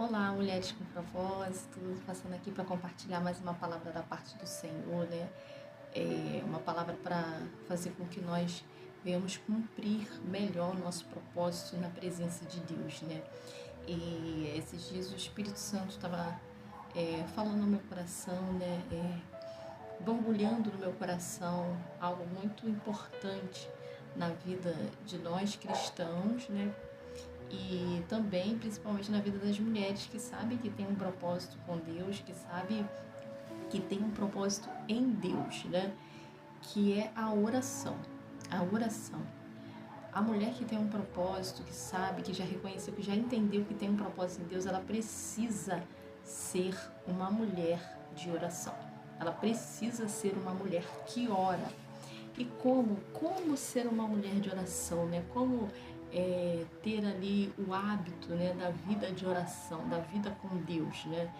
Olá, mulheres com propósito, passando aqui para compartilhar mais uma palavra da parte do Senhor, né? Uma palavra para fazer com que nós venhamos cumprir melhor o nosso propósito na presença de Deus, né? E esses dias o Espírito Santo estava falando no meu coração, né? Borbulhando no meu coração algo muito importante na vida de nós cristãos, né? E também, principalmente na vida das mulheres que sabem que tem um propósito com Deus, que sabem que tem um propósito em Deus, né? Que é a oração. A oração. A mulher que tem um propósito, que sabe, que já reconheceu, que já entendeu que tem um propósito em Deus, ela precisa ser uma mulher de oração. Ela precisa ser uma mulher que ora. E como ser uma mulher de oração, né? Como ter ali o hábito, né, da vida de oração, da vida com Deus, né?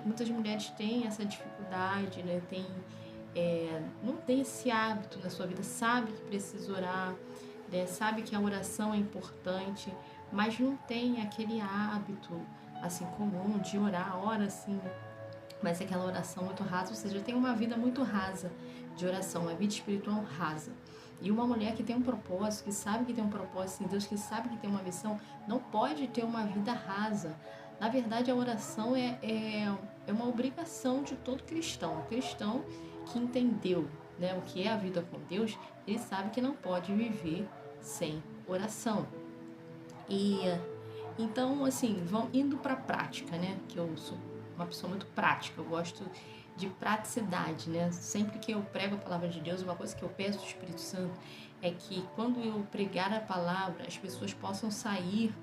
Muitas mulheres têm essa dificuldade, né? Não tem esse hábito na sua vida, sabe que precisa orar, né? Sabe que a oração é importante, mas não tem aquele hábito assim comum de orar, ora assim, mas é aquela oração muito rasa, ou seja, tem uma vida muito rasa de oração, uma vida espiritual rasa. E uma mulher que tem um propósito, que sabe que tem um propósito em Deus, que sabe que tem uma missão, não pode ter uma vida rasa. Na verdade, a oração é uma obrigação de todo cristão. O cristão que entendeu, né, o que é a vida com Deus, ele sabe que não pode viver sem oração. E então, assim, vão indo para a prática, né? Que eu sou uma pessoa muito prática, eu gosto de praticidade, né? Sempre que eu prego a palavra de Deus, uma coisa que eu peço do Espírito Santo é que quando eu pregar a palavra, as pessoas possam sair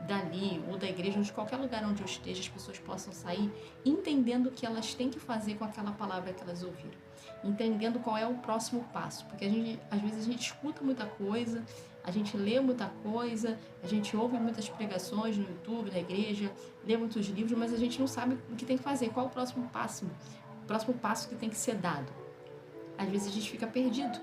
dali ou da igreja ou de qualquer lugar onde eu esteja, as pessoas possam sair entendendo o que elas têm que fazer com aquela palavra que elas ouviram, entendendo qual é o próximo passo, porque às vezes a gente escuta muita coisa, a gente lê muita coisa, a gente ouve muitas pregações no YouTube, na igreja, lê muitos livros, mas a gente não sabe o que tem que fazer, qual é o próximo passo que tem que ser dado. Às vezes a gente fica perdido.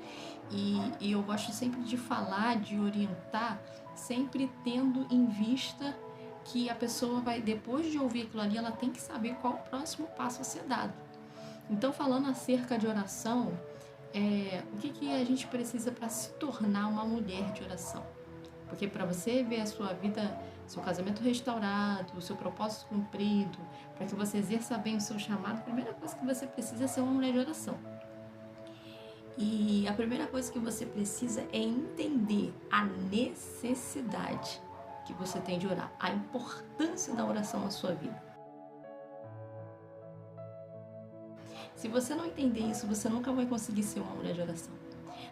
E eu gosto sempre de falar, de orientar, sempre tendo em vista que a pessoa vai, depois de ouvir aquilo ali, ela tem que saber qual o próximo passo a ser dado. Então, falando acerca de oração, o que a gente precisa para se tornar uma mulher de oração? Porque para você ver a sua vida, seu casamento restaurado, o seu propósito cumprido, para que você exerça bem o seu chamado, a primeira coisa que você precisa é ser uma mulher de oração. E a primeira coisa que você precisa é entender a necessidade que você tem de orar, a importância da oração na sua vida. Se você não entender isso, você nunca vai conseguir ser uma mulher de oração.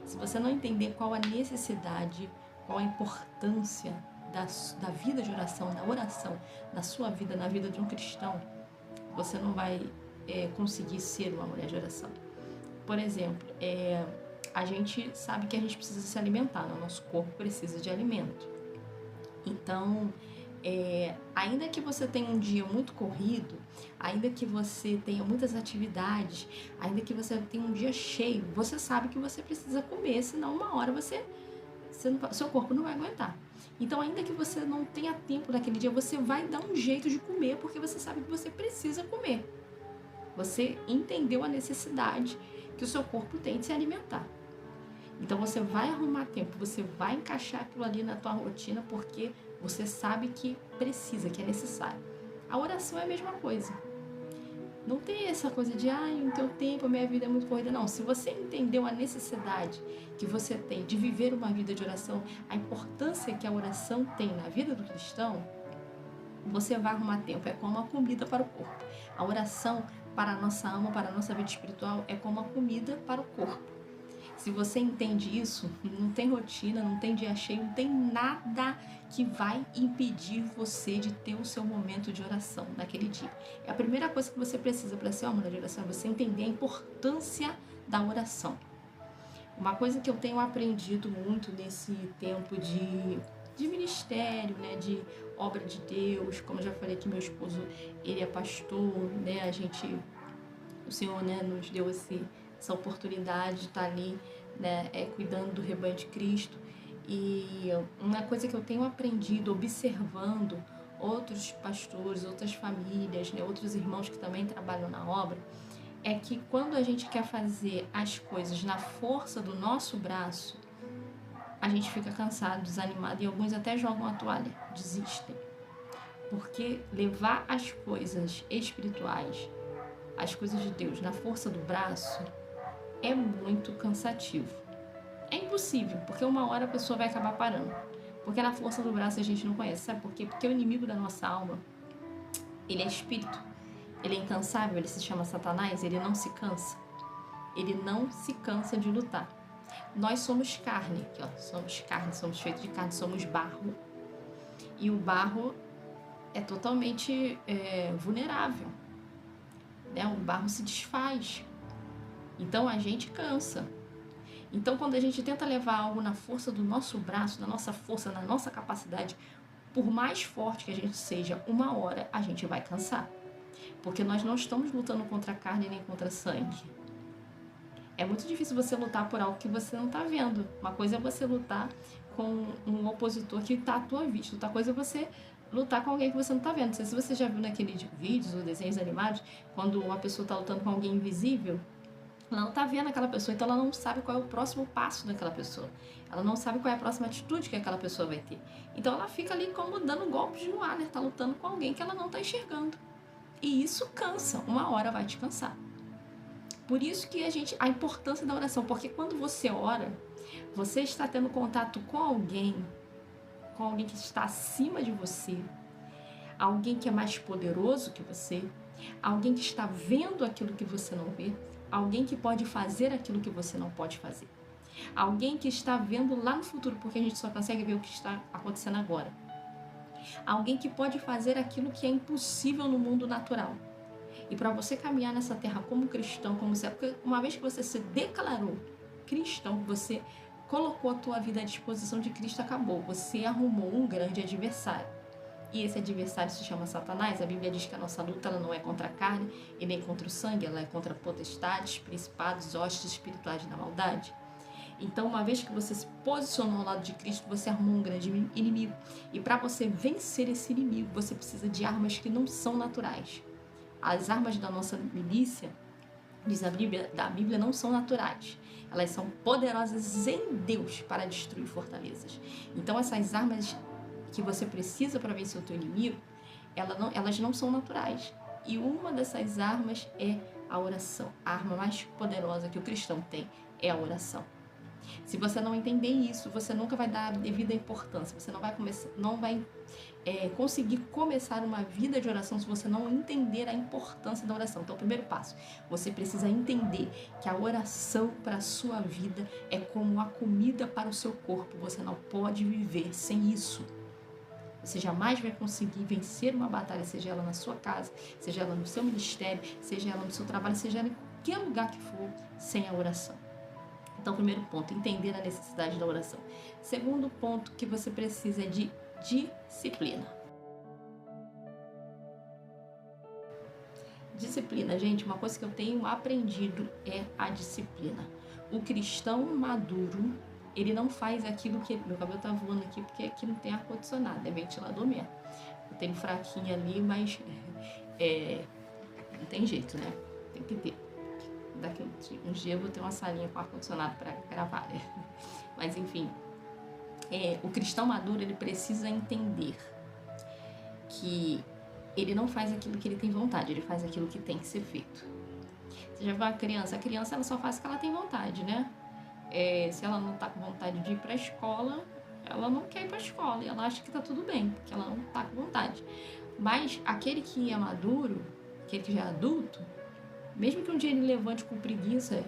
Se você não entender qual a necessidade, qual a importância da vida de oração, da oração, na sua vida, na vida de um cristão, você não vai conseguir ser uma mulher de oração. Por exemplo, a gente sabe que a gente precisa se alimentar, né? O nosso corpo precisa de alimento. Então, ainda que você tenha um dia muito corrido, ainda que você tenha muitas atividades, ainda que você tenha um dia cheio, você sabe que você precisa comer, senão uma hora seu corpo não vai aguentar. Então, ainda que você não tenha tempo naquele dia, você vai dar um jeito de comer, porque você sabe que você precisa comer. Você entendeu a necessidade que o seu corpo tem de se alimentar. Então você vai arrumar tempo, você vai encaixar aquilo ali na tua rotina porque você sabe que precisa, que é necessário. A oração é a mesma coisa. Não tem essa coisa de, no teu tempo, a minha vida é muito corrida. Não, se você entendeu a necessidade que você tem de viver uma vida de oração, a importância que a oração tem na vida do cristão, você vai arrumar tempo. É como a comida para o corpo. A oração para a nossa alma, para a nossa vida espiritual, é como a comida para o corpo. Se você entende isso, não tem rotina, não tem dia cheio, não tem nada que vai impedir você de ter o seu momento de oração naquele dia. É a primeira coisa que você precisa para ser uma mulher de oração, é você entender a importância da oração. Uma coisa que eu tenho aprendido muito nesse tempo de ministério, né, de obra de Deus, como eu já falei que meu esposo, ele é pastor, né, o Senhor, né, nos deu essa oportunidade de estar ali, né, cuidando do rebanho de Cristo. E uma coisa que eu tenho aprendido, observando outros pastores, outras famílias, né, outros irmãos que também trabalham na obra, é que quando a gente quer fazer as coisas na força do nosso braço, a gente fica cansado, desanimado e alguns até jogam a toalha, desistem. Porque levar as coisas espirituais, as coisas de Deus na força do braço é muito cansativo. É impossível, porque uma hora a pessoa vai acabar parando. Porque na força do braço a gente não conhece. Sabe por quê? Porque o inimigo da nossa alma, ele é espírito. Ele é incansável, ele se chama Satanás, ele não se cansa. Ele não se cansa de lutar. Nós somos carne, aqui, ó, somos carne, somos feitos de carne, somos barro. E o barro é totalmente vulnerável, né? O barro se desfaz. Então a gente cansa. Então quando a gente tenta levar algo na força do nosso braço, na nossa força, na nossa capacidade, por mais forte que a gente seja, uma hora a gente vai cansar. Porque nós não estamos lutando contra a carne nem contra sangue. É muito difícil você lutar por algo que você não está vendo. Uma coisa é você lutar com um opositor que está à tua vista. Outra coisa é você lutar com alguém que você não está vendo. Não sei se você já viu naqueles vídeos ou desenhos animados, quando uma pessoa está lutando com alguém invisível, ela não está vendo aquela pessoa, então ela não sabe qual é o próximo passo daquela pessoa. Ela não sabe qual é a próxima atitude que aquela pessoa vai ter. Então ela fica ali como dando golpes no ar, né? Está lutando com alguém que ela não está enxergando. E isso cansa, uma hora vai te cansar. Por isso que a importância da oração, porque quando você ora, você está tendo contato com alguém que está acima de você, alguém que é mais poderoso que você, alguém que está vendo aquilo que você não vê, alguém que pode fazer aquilo que você não pode fazer, alguém que está vendo lá no futuro, porque a gente só consegue ver o que está acontecendo agora, alguém que pode fazer aquilo que é impossível no mundo natural. E para você caminhar nessa terra como cristão, porque uma vez que você se declarou cristão, você colocou a tua vida à disposição de Cristo, acabou. Você arrumou um grande adversário. E esse adversário se chama Satanás. A Bíblia diz que a nossa luta ela não é contra a carne e nem contra o sangue, ela é contra potestades, principados, hostes espirituais da maldade. Então, uma vez que você se posicionou ao lado de Cristo, você arrumou um grande inimigo. E para você vencer esse inimigo, você precisa de armas que não são naturais. As armas da nossa milícia, diz a Bíblia, não são naturais. Elas são poderosas em Deus para destruir fortalezas. Então, essas armas que você precisa para vencer o teu inimigo, elas não são naturais. E uma dessas armas é a oração. A arma mais poderosa que o cristão tem é a oração. Se você não entender isso, você nunca vai dar a devida importância. Você não vai conseguir começar uma vida de oração se você não entender a importância da oração. Então, o primeiro passo, você precisa entender que a oração para a sua vida é como a comida para o seu corpo. Você não pode viver sem isso. Você jamais vai conseguir vencer uma batalha, seja ela na sua casa, seja ela no seu ministério, seja ela no seu trabalho, seja ela em qualquer lugar que for, sem a oração. Então, primeiro ponto, entender a necessidade da oração. Segundo ponto que você precisa é de disciplina. Disciplina, gente, uma coisa que eu tenho aprendido é a disciplina. O cristão maduro, ele não faz aquilo que... Meu cabelo tá voando aqui porque aqui não tem ar-condicionado, é ventilador mesmo. Eu tenho fraquinho ali, mas não tem jeito, né? Tem que ter. Daqui uns dias eu vou ter uma salinha com ar-condicionado para gravar, né? Mas enfim, o cristão maduro, ele precisa entender que ele não faz aquilo que ele tem vontade, ele faz aquilo que tem que ser feito. Você já viu a criança ela só faz o que ela tem vontade, né? Se ela não tá com vontade de ir para a escola, ela não quer ir para a escola e ela acha que tá tudo bem, porque ela não tá com vontade. Mas aquele que é maduro, aquele que já é adulto, mesmo que um dia ele levante com preguiça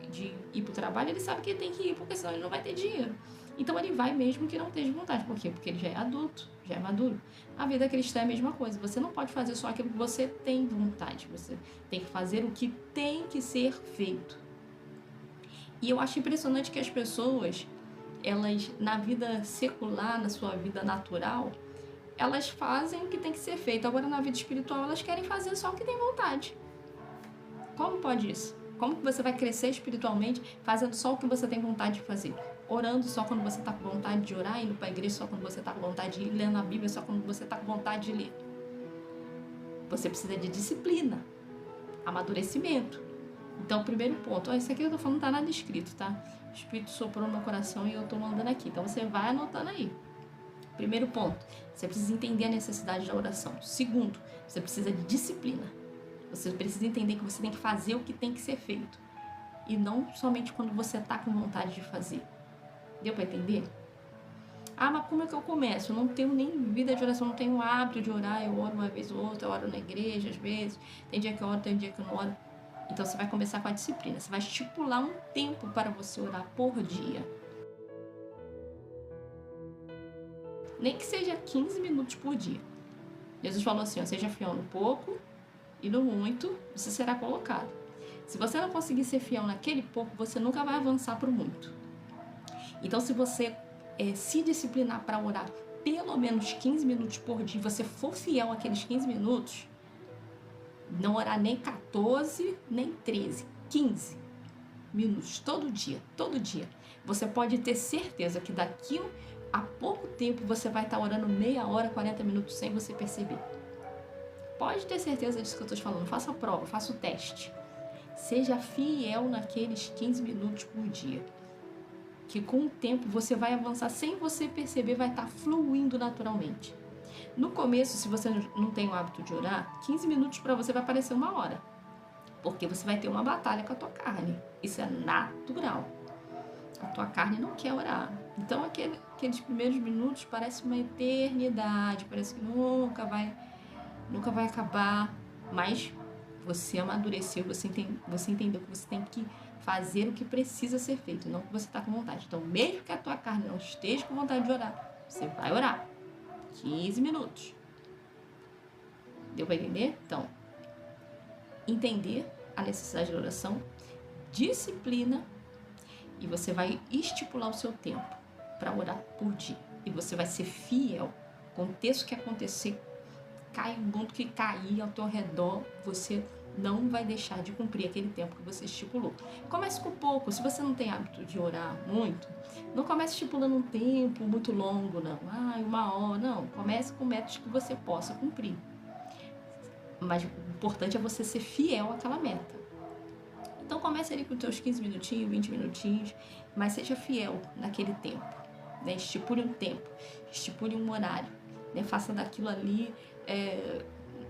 de ir para o trabalho, ele sabe que ele tem que ir, porque senão ele não vai ter dinheiro. Então ele vai mesmo que não esteja vontade. Por quê? Porque ele já é adulto, já é maduro. A vida cristã é a mesma coisa. Você não pode fazer só aquilo que você tem vontade. Você tem que fazer o que tem que ser feito. E eu acho impressionante que as pessoas, elas, na vida secular, na sua vida natural, elas fazem o que tem que ser feito. Agora, na vida espiritual, elas querem fazer só o que tem vontade. Como pode isso? Como que você vai crescer espiritualmente fazendo só o que você tem vontade de fazer? orando só quando você está com vontade de orar, indo para a igreja só quando você está com vontade de ir, lendo a Bíblia só quando você está com vontade de ler. Você precisa de disciplina, amadurecimento. Então, o primeiro ponto, isso aqui eu tô falando não tá nada escrito, tá? O Espírito soprou no meu coração e eu tô mandando aqui. Então, você vai anotando aí. Primeiro ponto, você precisa entender a necessidade da oração. Segundo, você precisa de disciplina. Você precisa entender que você tem que fazer o que tem que ser feito. E não somente quando você tá com vontade de fazer. Deu para entender? Ah, mas como é que eu começo? Eu não tenho nem vida de oração, não tenho hábito de orar. Eu oro uma vez ou outra, eu oro na igreja às vezes. Tem dia que eu oro, tem dia que eu não oro. Então, você vai começar com a disciplina. Você vai estipular um tempo para você orar por dia. Nem que seja 15 minutos por dia. Jesus falou assim, ó, seja fiel no pouco e no muito, você será colocado. Se você não conseguir ser fiel naquele pouco, você nunca vai avançar para o muito. Então, se você se disciplinar para orar pelo menos 15 minutos por dia, você for fiel àqueles 15 minutos, não orar nem 14, nem 13, 15 minutos, todo dia, você pode ter certeza que daqui a pouco tempo você vai estar orando meia hora, 40 minutos sem você perceber. Pode ter certeza disso que eu estou te falando. Faça a prova, faça o teste. Seja fiel naqueles 15 minutos por dia. Que com o tempo você vai avançar sem você perceber, vai estar fluindo naturalmente. No começo, se você não tem o hábito de orar, 15 minutos para você vai parecer uma hora. Porque você vai ter uma batalha com a tua carne. Isso é natural. A tua carne não quer orar. Então, aqueles primeiros minutos parece uma eternidade. Parece que nunca vai acabar. Mas você amadureceu, você entendeu que você tem que fazer o que precisa ser feito, não o que você está com vontade. Então, mesmo que a tua carne não esteja com vontade de orar, você vai orar. 15 minutos. Deu para entender? Então, entender a necessidade da oração, disciplina, e você vai estipular o seu tempo para orar por dia. E você vai ser fiel. Aconteça o que acontecer, cai o mundo que cair ao teu redor, você não vai deixar de cumprir aquele tempo que você estipulou. Comece com pouco. Se você não tem hábito de orar muito, não comece estipulando um tempo muito longo, não. Uma hora, não. Comece com métodos que você possa cumprir. Mas o importante é você ser fiel àquela meta. Então comece ali com os teus 15 minutinhos, 20 minutinhos, mas seja fiel naquele tempo. Né? Estipule um tempo, estipule um horário. Né? Faça daquilo ali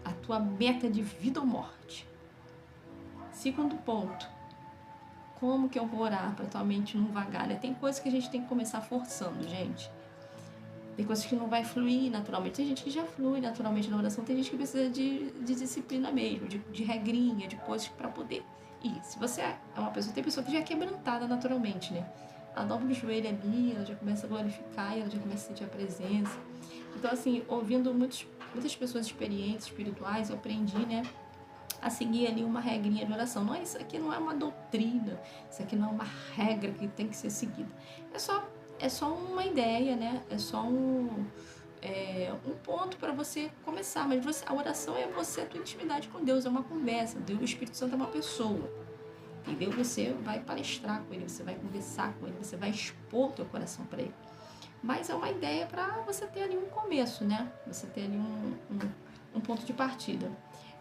a tua meta de vida ou morte. Segundo ponto, como que eu vou orar para tua mente não vagar? Tem coisas que a gente tem que começar forçando, gente. Tem coisas que não vai fluir naturalmente. Tem gente que já flui naturalmente na oração, tem gente que precisa de disciplina mesmo, de regrinha, de coisas para poder ir. Se você é uma pessoa, tem pessoa que já é quebrantada naturalmente, né? Ela dobra o joelho ali, ela já começa a glorificar, ela já começa a sentir a presença. Então, assim, ouvindo muitas pessoas experientes, espirituais, eu aprendi, né, a seguir ali uma regrinha de oração. Não, isso aqui não é uma doutrina, isso aqui não é uma regra que tem que ser seguida. É só uma ideia, né? É só um ponto para você começar. Mas a oração é você, a tua intimidade com Deus, é uma conversa. Deus, o Espírito Santo é uma pessoa. Entendeu? Você vai palestrar com ele, você vai conversar com ele, você vai expor teu coração para ele. Mas é uma ideia para você ter ali um começo, né? Você ter ali um ponto de partida.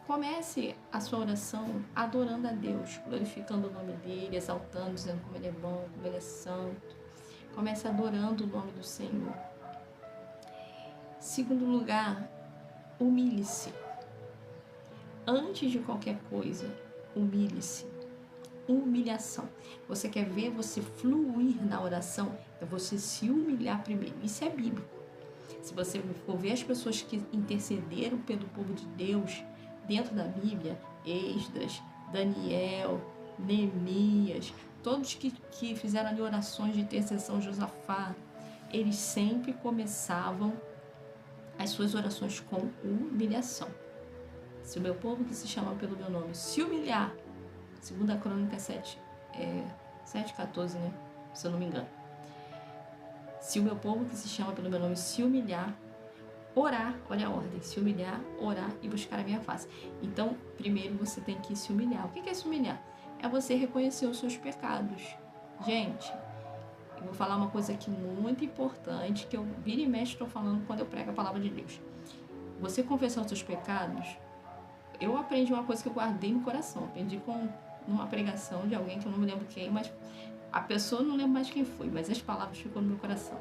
Comece a sua oração adorando a Deus, glorificando o nome dele, exaltando, dizendo como ele é bom, como ele é santo. Comece adorando o nome do Senhor. Segundo lugar, humilhe-se. Antes de qualquer coisa, humilhe-se. Humilhação. Você quer ver você fluir na oração? É você se humilhar primeiro. Isso é bíblico. Se você for ver as pessoas que intercederam pelo povo de Deus dentro da Bíblia, Esdras, Daniel, Neemias, todos que fizeram ali orações de intercessão, Josafá, eles sempre começavam as suas orações com humilhação. Se o meu povo que se chama pelo meu nome se humilhar, 2 Crônicas 7:14, né? Se eu não me engano. Se o meu povo que se chama pelo meu nome se humilhar, orar, olha a ordem, se humilhar, orar e buscar a minha face. Então, primeiro você tem que se humilhar. O que é se humilhar? É você reconhecer os seus pecados. Gente, vou falar uma coisa aqui muito importante, que eu vira e mexe estou falando quando eu prego a palavra de Deus. Você confessar os seus pecados, eu aprendi uma coisa que eu guardei no coração. Aprendi numa pregação de alguém que eu não me lembro quem, mas a pessoa não lembro mais quem foi, mas as palavras ficam no meu coração.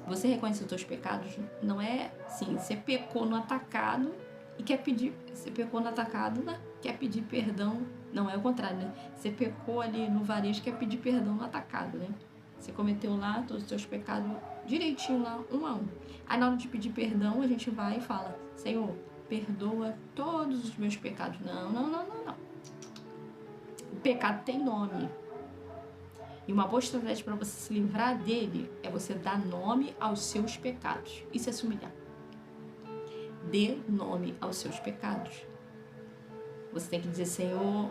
Você reconhecer os seus pecados não é assim, você pecou no atacado e quer pedir, você pecou no atacado, né? Quer pedir perdão, não é o contrário, né? Você pecou ali no varejo, quer pedir perdão no atacado, né? Você cometeu lá todos os seus pecados direitinho lá, um a um. Aí na hora de pedir perdão, a gente vai e fala: Senhor, perdoa todos os meus pecados. Não. O pecado tem nome. E uma boa estratégia para você se livrar dele é você dar nome aos seus pecados. Isso é se humilhar. Dê nome aos seus pecados. Você tem que dizer: Senhor,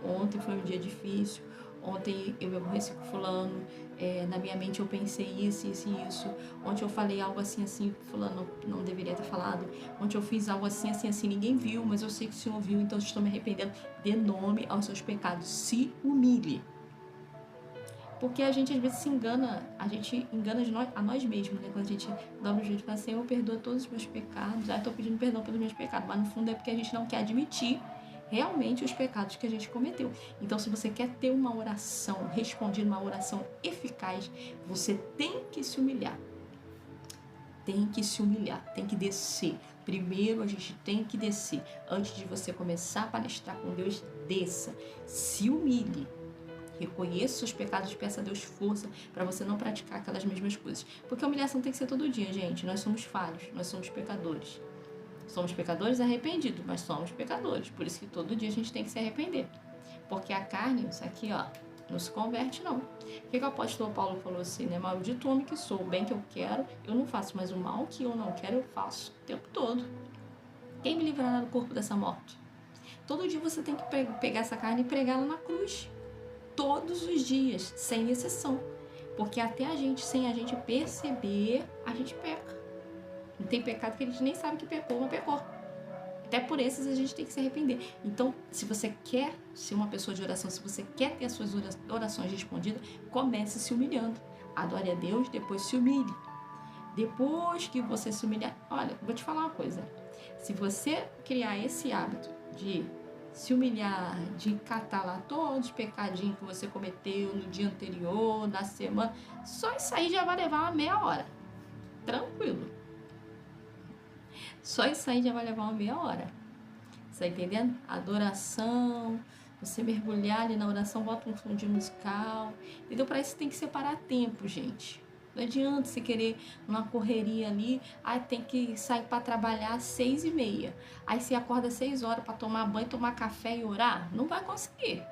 ontem foi um dia difícil, ontem eu me aborreci com fulano, na minha mente eu pensei isso, ontem eu falei algo assim, fulano não deveria ter falado, ontem eu fiz algo assim, ninguém viu, mas eu sei que o Senhor viu, então eu estou me arrependendo. Dê nome aos seus pecados, se humilhe. Porque a gente às vezes se engana, a gente engana a nós mesmos, né? Quando a gente dobra o jeito e fala: Senhor, perdoa todos os meus pecados, estou pedindo perdão pelos meus pecados, mas no fundo é porque a gente não quer admitir realmente os pecados que a gente cometeu. Então, se você quer ter uma oração respondida, uma oração eficaz, você tem que se humilhar. Tem que se humilhar, tem que descer. Primeiro a gente tem que descer. Antes de você começar a palestrar com Deus, desça. Se humilhe. Reconheça os pecados, peça a Deus força para você não praticar aquelas mesmas coisas. Porque a humilhação tem que ser todo dia, gente. Nós somos falhos, nós somos pecadores. Somos pecadores arrependidos, mas somos pecadores. Por isso que todo dia a gente tem que se arrepender. Porque a carne, isso aqui, não se converte, não. O que o apóstolo Paulo falou assim, né? Maldito homem que sou, o bem que eu quero, eu não faço, mas o mal que eu não quero, eu faço o tempo todo. Quem me livrará do corpo dessa morte? Todo dia você tem que pegar essa carne e pregá-la na cruz. Todos os dias, sem exceção. Porque até sem a gente perceber, a gente peca. Não tem pecado que a gente nem sabe que pecou, mas pecou. Até por esses a gente tem que se arrepender. Então, se você quer ser uma pessoa de oração, se você quer ter as suas orações respondidas, comece se humilhando. Adore a Deus, depois se humilhe. Depois que você se humilhar... Olha, vou te falar uma coisa. Se você criar esse hábito de se humilhar, de catar lá todos os pecadinhos que você cometeu no dia anterior, na semana, só isso aí já vai levar uma meia hora. Tranquilo. Só isso aí já vai levar uma meia hora. Você tá entendendo? Adoração, você mergulhar ali na oração, bota um fundinho musical. Entendeu? Para isso tem que separar tempo, gente. Não adianta você querer uma correria ali, tem que sair para trabalhar às 6h30. Aí você acorda às 6 horas para tomar banho, tomar café e orar. Não vai conseguir.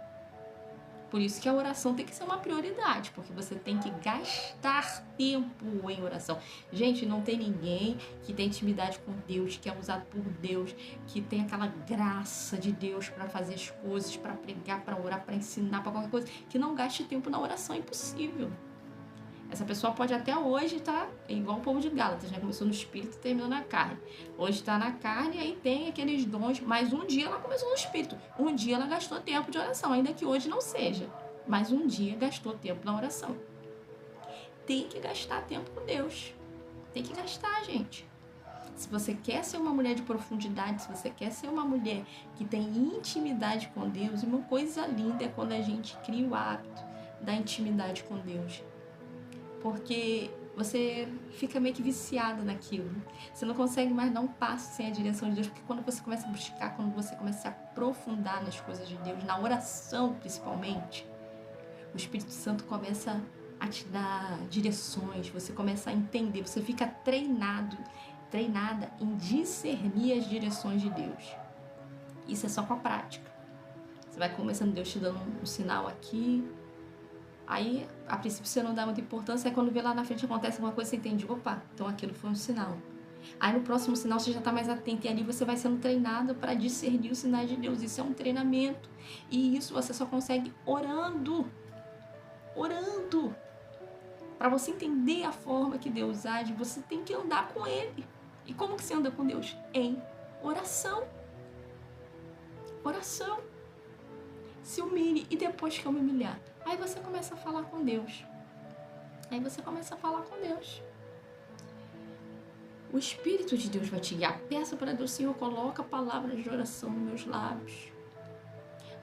Por isso que a oração tem que ser uma prioridade, porque você tem que gastar tempo em oração. Gente, não tem ninguém que tem intimidade com Deus, que é usado por Deus, que tem aquela graça de Deus para fazer as coisas, para pregar, para orar, para ensinar, para qualquer coisa, que não gaste tempo na oração. É impossível. Essa pessoa pode até hoje estar igual o povo de Gálatas, né? Começou no espírito e terminou na carne. Hoje está na carne e aí tem aqueles dons, mas um dia ela começou no espírito. Um dia ela gastou tempo de oração, ainda que hoje não seja. Mas um dia gastou tempo na oração. Tem que gastar tempo com Deus. Tem que gastar, gente. Se você quer ser uma mulher de profundidade, se você quer ser uma mulher que tem intimidade com Deus, uma coisa linda é quando a gente cria o hábito da intimidade com Deus. Porque você fica meio que viciado naquilo. Você não consegue mais dar um passo sem a direção de Deus, porque quando você começa a buscar, quando você começa a se aprofundar nas coisas de Deus, na oração principalmente, o Espírito Santo começa a te dar direções, você começa a entender, você fica treinada em discernir as direções de Deus. Isso é só com a prática. Você vai começando Deus te dando um sinal aqui. Aí, a princípio, você não dá muita importância, aí quando vê lá na frente acontece alguma coisa, você entende, opa, então aquilo foi um sinal. Aí no próximo sinal você já está mais atento, e ali você vai sendo treinado para discernir os sinais de Deus. Isso é um treinamento, e isso você só consegue orando. Para você entender a forma que Deus age, você tem que andar com Ele. E como que você anda com Deus? Em oração. Se humilhe, e depois que eu me humilhar, aí você começa a falar com Deus. Aí você começa a falar com Deus. O Espírito de Deus vai te guiar. Peça para Deus, Senhor, coloca palavras de oração nos meus lábios.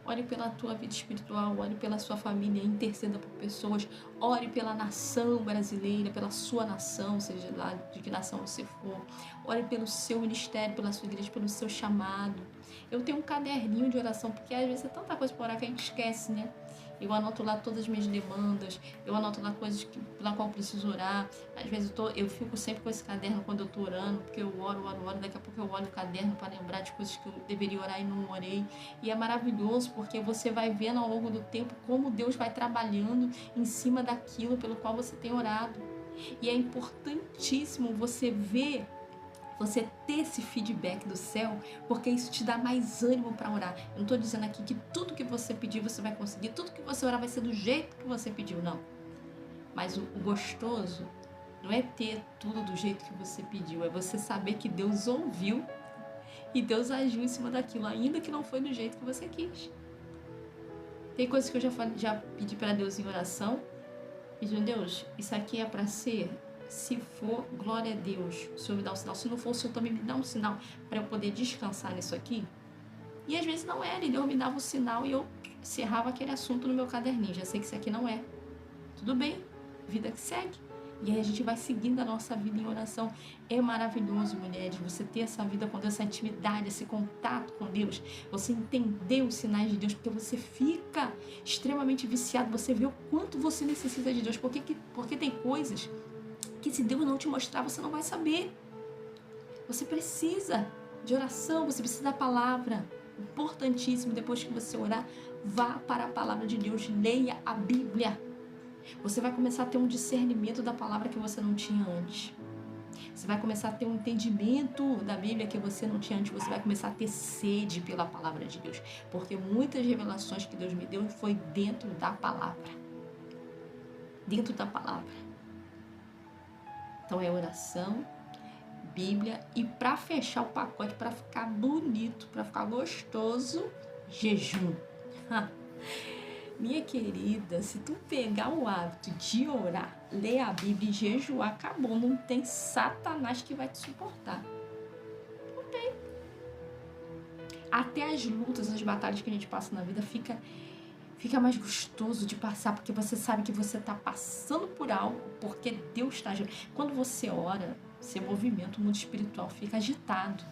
Ore pela tua vida espiritual, ore pela sua família, interceda por pessoas, ore pela nação brasileira, pela sua nação, seja lá de que nação você for. Ore pelo seu ministério, pela sua igreja, pelo seu chamado. Eu tenho um caderninho de oração, porque às vezes é tanta coisa para orar que a gente esquece, né? Eu anoto lá todas as minhas demandas, eu anoto lá coisas pela qual eu preciso orar. Às vezes eu fico sempre com esse caderno quando eu estou orando, porque eu oro, daqui a pouco eu olho o caderno para lembrar de coisas que eu deveria orar e não orei. E é maravilhoso, porque você vai vendo ao longo do tempo como Deus vai trabalhando em cima daquilo pelo qual você tem orado. E é importantíssimo você ver, você ter esse feedback do céu, porque isso te dá mais ânimo para orar. Eu não estou dizendo aqui que tudo que você pedir você vai conseguir, tudo que você orar vai ser do jeito que você pediu, não. Mas o gostoso não é ter tudo do jeito que você pediu, é você saber que Deus ouviu e Deus agiu em cima daquilo, ainda que não foi do jeito que você quis. Tem coisas que eu já pedi para Deus em oração, pedindo, Deus, isso aqui é para ser... Se for, glória a Deus, o Senhor me dá um sinal. Se não for, o Senhor também me dá um sinal para eu poder descansar nisso aqui. E às vezes não era, e Deus me dava o sinal e eu encerrava aquele assunto no meu caderninho. Já sei que isso aqui não é. Tudo bem, vida que segue. E aí a gente vai seguindo a nossa vida em oração. É maravilhoso, mulheres, você ter essa vida com Deus, essa intimidade, esse contato com Deus. Você entender os sinais de Deus, porque você fica extremamente viciado. Você vê o quanto você necessita de Deus. Porque tem coisas que se Deus não te mostrar, você não vai saber. Você precisa de oração, você precisa da palavra. Importantíssimo, depois que você orar, vá para a palavra de Deus, leia a Bíblia. Você vai começar a ter um discernimento da palavra que você não tinha antes. Você vai começar a ter um entendimento da Bíblia que você não tinha antes. Você vai começar a ter sede pela palavra de Deus. Porque muitas revelações que Deus me deu foi dentro da palavra. Dentro da palavra. Então é oração, Bíblia e para fechar o pacote, para ficar bonito, para ficar gostoso, jejum. Minha querida, se tu pegar o hábito de orar, ler a Bíblia e jejuar, acabou. Não tem Satanás que vai te suportar. Não tem. Até as lutas, as batalhas que a gente passa na vida fica mais gostoso de passar, porque você sabe que você está passando por algo, porque Deus está agindo. Quando você ora, seu movimento, o mundo espiritual fica agitado.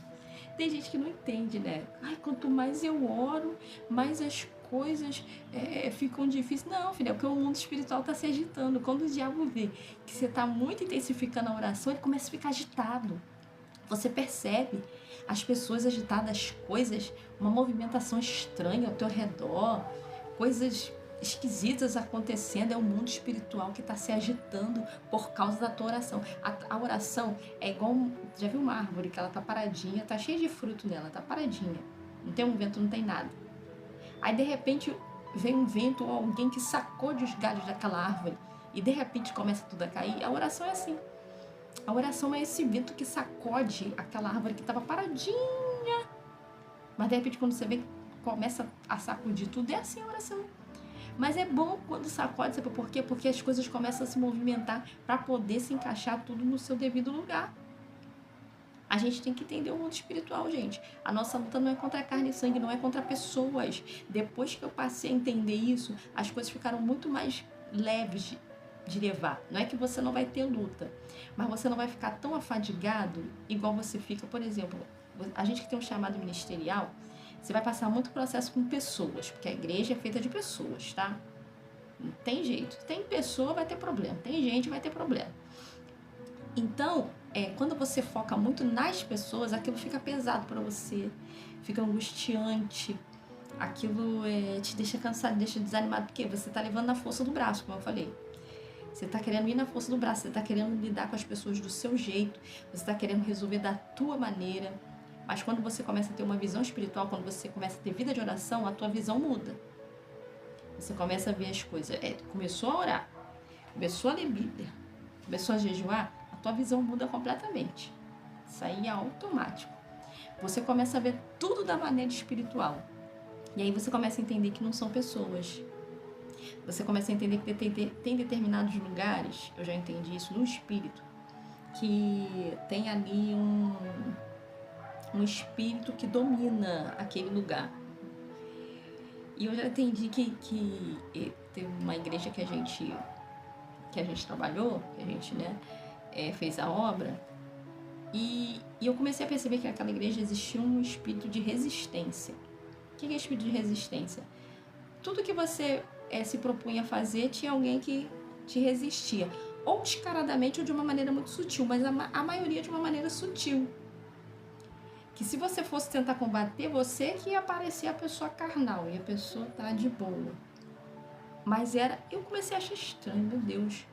Tem gente que não entende, né? Ai, quanto mais eu oro, mais as coisas ficam difíceis. Não, filha, é porque o mundo espiritual está se agitando. Quando o diabo vê que você está muito intensificando a oração, ele começa a ficar agitado. Você percebe as pessoas agitadas, as coisas, uma movimentação estranha ao teu redor, coisas esquisitas acontecendo. É o mundo espiritual que está se agitando por causa da tua oração. A oração é igual, já viu uma árvore que ela tá paradinha, tá cheia de fruto nela, tá paradinha, não tem um vento, não tem nada. Aí de repente vem um vento ou alguém que sacode os galhos daquela árvore e de repente começa tudo a cair. A oração é assim. A oração é esse vento que sacode aquela árvore que estava paradinha, mas de repente quando você vê, começa a sacudir tudo. É assim a oração. Mas é bom quando sacode, sabe por quê? Porque as coisas começam a se movimentar para poder se encaixar tudo no seu devido lugar. A gente tem que entender o mundo espiritual, gente. A nossa luta não é contra carne e sangue, não é contra pessoas. Depois que eu passei a entender isso, as coisas ficaram muito mais leves de levar. Não é que você não vai ter luta, mas você não vai ficar tão afadigado igual você fica. Por exemplo, a gente que tem um chamado ministerial, você vai passar muito processo com pessoas, porque a igreja é feita de pessoas, tá? Não tem jeito. Tem pessoa, vai ter problema. Tem gente, vai ter problema. Então, quando você foca muito nas pessoas, aquilo fica pesado para você, fica angustiante, aquilo te deixa cansado, deixa desanimado, porque você tá levando na força do braço, como eu falei. Você tá querendo ir na força do braço, você tá querendo lidar com as pessoas do seu jeito, você tá querendo resolver da tua maneira. Mas quando você começa a ter uma visão espiritual, quando você começa a ter vida de oração, a tua visão muda. Você começa a ver as coisas. Começou a orar, começou a ler Bíblia, começou a jejuar, a tua visão muda completamente. Isso aí é automático. Você começa a ver tudo da maneira espiritual. E aí você começa a entender que não são pessoas. Você começa a entender que tem determinados lugares, eu já entendi isso no espírito, que tem ali um espírito que domina aquele lugar. E eu já entendi que teve uma igreja que a gente trabalhou, que a gente, né, fez a obra, e eu comecei a perceber que naquela igreja existia um espírito de resistência. O que é espírito de resistência? Tudo que você se propunha a fazer, tinha alguém que te resistia. Ou descaradamente ou de uma maneira muito sutil, mas a maioria de uma maneira sutil. Que se você fosse tentar combater, você que ia parecer a pessoa carnal e a pessoa tá de boa. Mas eu comecei a achar estranho, meu Deus.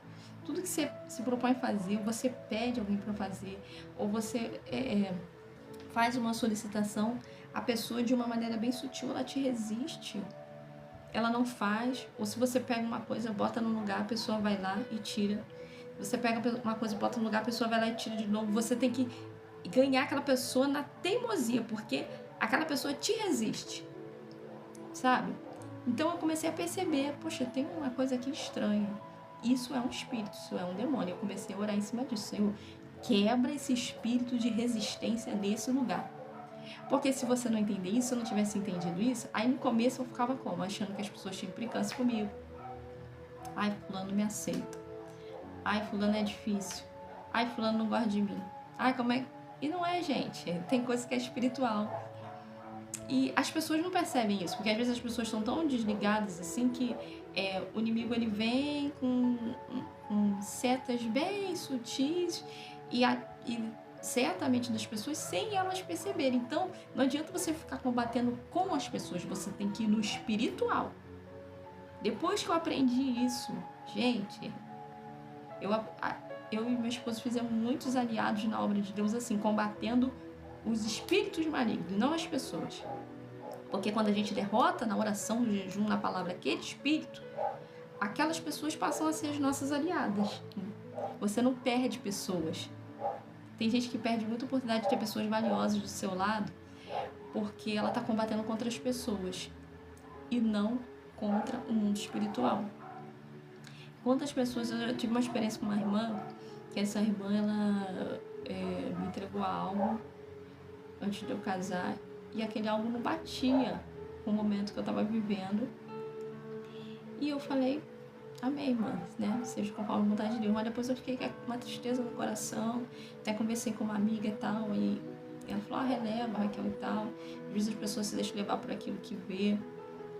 Tudo que você se propõe a fazer, ou você pede alguém para fazer, ou você faz uma solicitação, a pessoa de uma maneira bem sutil, ela te resiste. Ela não faz, ou se você pega uma coisa, bota no lugar, a pessoa vai lá e tira. Você pega uma coisa, bota no lugar, a pessoa vai lá e tira de novo. Você tem que ganhar aquela pessoa na teimosia, porque aquela pessoa te resiste, sabe? Então eu comecei a perceber, poxa, tem uma coisa aqui estranha. Isso é um espírito, isso é um demônio. Eu comecei a orar em cima disso. Senhor, quebra esse espírito de resistência nesse lugar. Porque se você não entender isso, se eu não tivesse entendido isso, aí no começo eu ficava como? Achando que as pessoas tinham implicância comigo. Ai, fulano me aceita. Ai, fulano é difícil. Ai, fulano não gosta de mim. Ai, como é... E não é, gente. Tem coisa que é espiritual. E as pessoas não percebem isso, porque às vezes as pessoas estão tão desligadas assim que o inimigo ele vem com setas bem sutis e certamente das pessoas sem elas perceberem. Então não adianta você ficar combatendo com as pessoas, você tem que ir no espiritual. Depois que eu aprendi isso, gente, eu e meu esposo fizemos muitos aliados na obra de Deus assim, combatendo os espíritos malignos, não as pessoas. Porque quando a gente derrota na oração, no jejum, na palavra, aquele espírito, aquelas pessoas passam a ser as nossas aliadas. Você não perde pessoas. Tem gente que perde muita oportunidade de ter pessoas valiosas do seu lado, porque ela está combatendo contra as pessoas e não contra o mundo espiritual. Quantas pessoas... Eu tive uma experiência com uma irmã, que essa irmã, ela me entregou algo antes de eu casar, e aquele algo não batia com o momento que eu estava vivendo. E eu falei, amém, irmã, né? Seja conforme a vontade de Deus. Mas depois eu fiquei com uma tristeza no coração, até conversei com uma amiga e tal, e ela falou, releva, Raquel e tal. Às vezes as pessoas se deixam levar por aquilo que vê.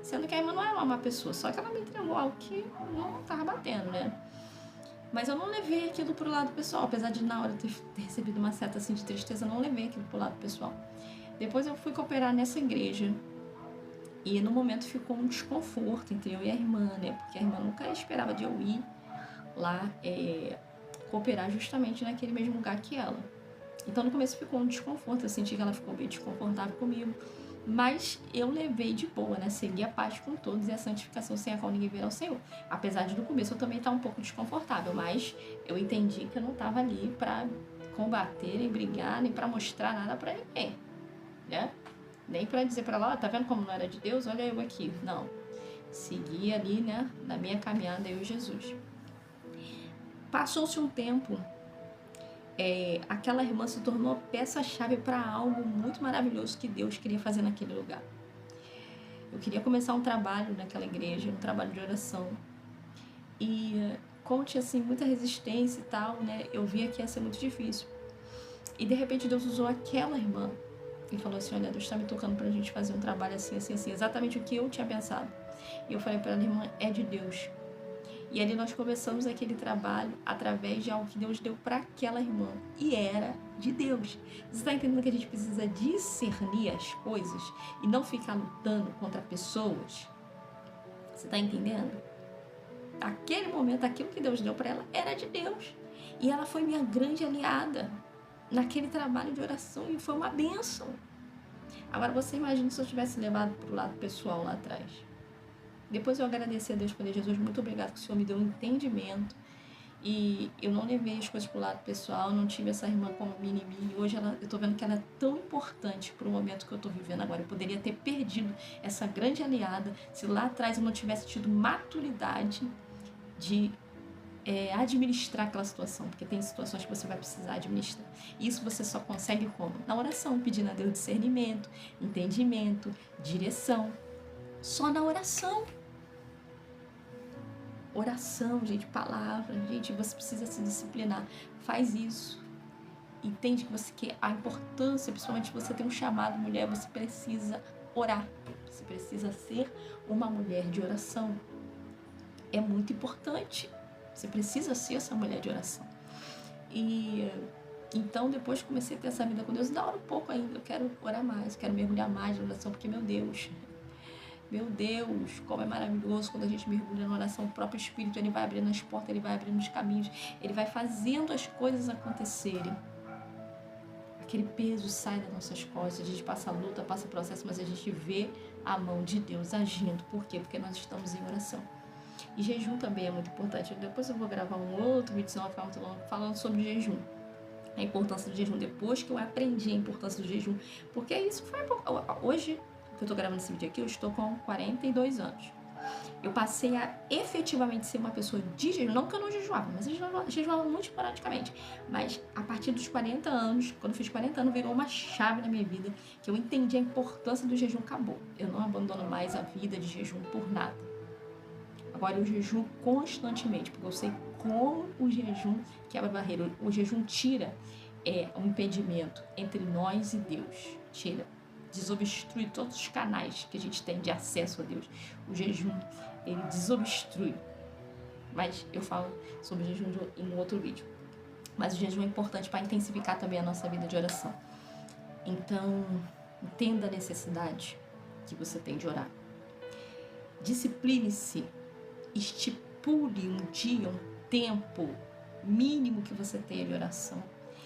Sendo que a irmã não é uma má pessoa, só que ela me entregou algo que não estava batendo, né? Mas eu não levei aquilo pro lado pessoal, apesar de na hora ter recebido uma seta assim de tristeza, eu não levei aquilo pro lado pessoal. Depois eu fui cooperar nessa igreja e no momento ficou um desconforto entre eu e a irmã, né? Porque a irmã nunca esperava de eu ir lá cooperar justamente naquele mesmo lugar que ela. Então no começo ficou um desconforto, eu senti que ela ficou bem desconfortável comigo. Mas eu levei de boa, né? Segui a paz com todos e a santificação sem a qual ninguém verá o Senhor. Apesar de no começo eu também estar um pouco desconfortável, mas eu entendi que eu não estava ali para combater, nem brigar, nem para mostrar nada para ninguém, né? Nem para dizer para ela, tá vendo como não era de Deus? Olha eu aqui. Não. Segui ali, né? Na minha caminhada, eu e Jesus. Passou-se um tempo... aquela irmã se tornou peça-chave para algo muito maravilhoso que Deus queria fazer naquele lugar. Eu queria começar um trabalho naquela igreja, um trabalho de oração. E como tinha assim, muita resistência e tal, né, eu via que ia ser muito difícil. E de repente Deus usou aquela irmã e falou assim, olha, Deus está me tocando para a gente fazer um trabalho assim, assim, assim, exatamente o que eu tinha pensado. E eu falei para ela, irmã, é de Deus. E ali nós começamos aquele trabalho através de algo que Deus deu para aquela irmã. E era de Deus. Você está entendendo que a gente precisa discernir as coisas e não ficar lutando contra pessoas? Você está entendendo? Aquele momento, aquilo que Deus deu para ela era de Deus. E ela foi minha grande aliada naquele trabalho de oração e foi uma bênção. Agora você imagina se eu tivesse levado para o lado pessoal lá atrás. Depois eu agradeci a Deus, falei, Jesus, muito obrigado que o Senhor me deu um entendimento E eu não levei as coisas pro lado pessoal, não tive essa irmã como mini-me. Hoje eu tô vendo que ela é tão importante pro momento que eu tô vivendo agora. Eu poderia ter perdido essa grande aliada se lá atrás eu não tivesse tido maturidade de administrar aquela situação, porque tem situações que você vai precisar administrar. Isso você só consegue como? Na oração, pedindo a Deus discernimento, entendimento, direção. Só na oração. Oração, gente, palavra, gente, você precisa se disciplinar. Faz isso. Entende que você quer a importância, principalmente você tem um chamado mulher, você precisa orar. Você precisa ser uma mulher de oração. É muito importante. Você precisa ser essa mulher de oração. E então, depois que comecei a ter essa vida com Deus, ainda oro um pouco ainda. Eu quero orar mais, quero mergulhar mais na oração, porque, meu Deus, como é maravilhoso quando a gente mergulha na oração. O próprio Espírito, ele vai abrindo as portas, ele vai abrindo os caminhos, ele vai fazendo as coisas acontecerem. Aquele peso sai das nossas costas, a gente passa luta, passa processo, mas a gente vê a mão de Deus agindo. Por quê? Porque nós estamos em oração. E jejum também é muito importante. Depois eu vou gravar um outro vídeo, senão vai ficar muito longo, falando sobre jejum. A importância do jejum. Depois que eu aprendi a importância do jejum. Porque isso foi... Hoje, que eu tô gravando esse vídeo aqui, eu estou com 42 anos. Eu passei a efetivamente ser uma pessoa de jejum. Não que eu não jejuava, mas eu jejuava muito esporadicamente. Mas a partir dos 40 anos, quando eu fiz 40 anos, virou uma chave na minha vida, que eu entendi a importância do jejum. Acabou. Eu não abandono mais a vida de jejum por nada. Agora eu jejuo constantemente, porque eu sei como o jejum quebra a barreira. O jejum tira um impedimento entre nós e Deus. Tira. Desobstrui todos os canais que a gente tem de acesso a Deus. O jejum, ele desobstrui. Mas eu falo sobre o jejum em um outro vídeo. Mas o jejum é importante para intensificar também a nossa vida de oração. Então, entenda a necessidade que você tem de orar. Discipline-se. Estipule um dia, um tempo mínimo que você tenha de oração.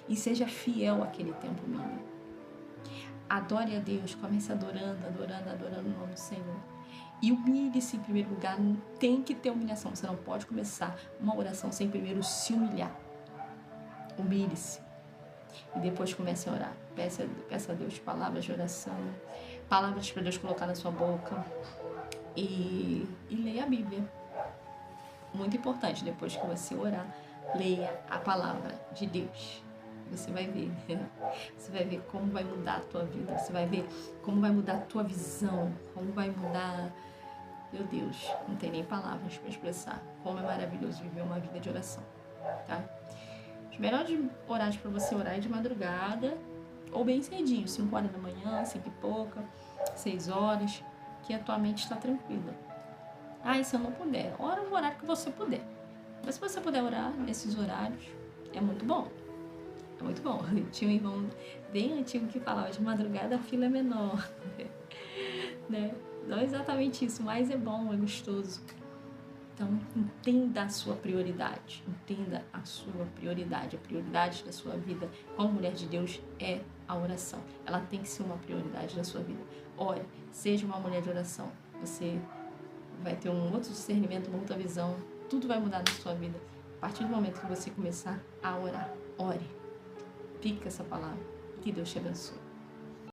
E seja fiel àquele tempo mínimo. Adore a Deus, comece adorando o nome do Senhor. E humilhe-se em primeiro lugar, tem que ter humilhação. Você não pode começar uma oração sem primeiro se humilhar. Humilhe-se. E depois comece a orar. Peça a Deus palavras de oração, palavras para Deus colocar na sua boca. E leia a Bíblia. Muito importante, depois que você orar, leia a palavra de Deus. Você vai ver. Você vai ver como vai mudar a tua vida. Você vai ver como vai mudar a tua visão. Como vai mudar... Meu Deus, não tem nem palavras para expressar como é maravilhoso viver uma vida de oração. Tá? Os melhores horários para você orar é de madrugada ou bem cedinho, 5 horas da manhã, 5 e pouca, 6 horas, que a tua mente está tranquila. Ah, e se eu não puder? Ora no horário que você puder. Mas se você puder orar nesses horários, é muito bom. É muito bom. Tinha um irmão bem antigo que falava de madrugada a fila é menor. Né? Não é exatamente isso, mas é bom, é gostoso. Então, entenda a sua prioridade. Entenda a sua prioridade. A prioridade da sua vida como mulher de Deus é a oração. Ela tem que ser uma prioridade da sua vida. Ore, seja uma mulher de oração. Você vai ter um outro discernimento, uma outra visão. Tudo vai mudar na sua vida. A partir do momento que você começar a orar, ore. Pica essa palavra. Que Deus te abençoe.